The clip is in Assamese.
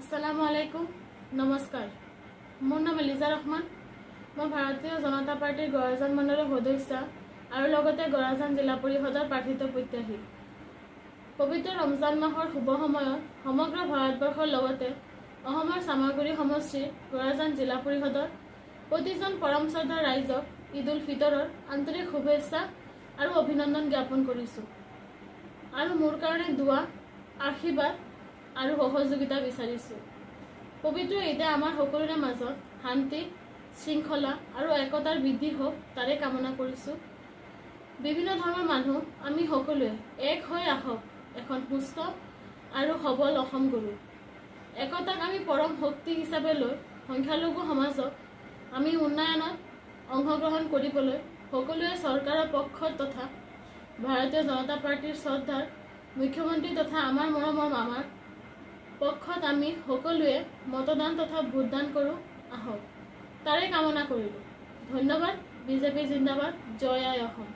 আসসালামু আলাইকুম নমস্কাৰ মোৰ নাম এলিজা ৰহমান মই ভাৰতীয় জনতা পাৰ্টিৰ গৰাজান মণ্ডলৰ সদস্য আৰু লগতে গৰাজান জিলা পৰিষদৰ প্ৰাৰ্থিত প্ৰত্যাশী পবিত্ৰ ৰমজান মাহৰ শুভ সময়ত সমগ্ৰ ভাৰতবৰ্ষৰ লগতে অসমৰ সামগ্ৰী সমষ্টিৰ গৰাজান জিলা পৰিষদৰ প্ৰতিজন পৰম শ্ৰদ্ধাৰ ৰাইজক ঈদ উল ফিতৰৰ আন্তৰিক শুভেচ্ছা আৰু অভিনন্দন জ্ঞাপন কৰিছো আৰু মোৰ কাৰণে দুৱা আশীৰ্বাদ আৰু সহযোগিতা বিচাৰিছো পবিত্ৰ ঈদে আমাৰ সকলোৰে মাজত শান্তি শৃংখলা আৰু একতাৰ বৃদ্ধি হোক তাৰে কামনা কৰিছো বিভিন্ন ধৰ্মৰ মানুহ আমি সকলোৱে এক হৈ আহক এখন সুস্থ আৰু সবল অসম গঢ়ো একতাক আমি পৰম শক্তি হিচাপে লৈ সংখ্যালঘু সমাজক আমি উন্নয়নত অংশগ্ৰহণ কৰিবলৈ সকলোৱে চৰকাৰৰ পক্ষত তথা ভাৰতীয় জনতা পাৰ্টিৰ শ্ৰদ্ধাৰ মুখ্যমন্ত্ৰী তথা আমাৰ মৰমৰ মামাৰ পক্ষত আমি সকলোৱে মতদান তথা ভোটদান কৰো আহক তাৰে কামনা কৰিলো ধন্যবাদ বিজেপি জিন্দাবাদ জয় আই অসম।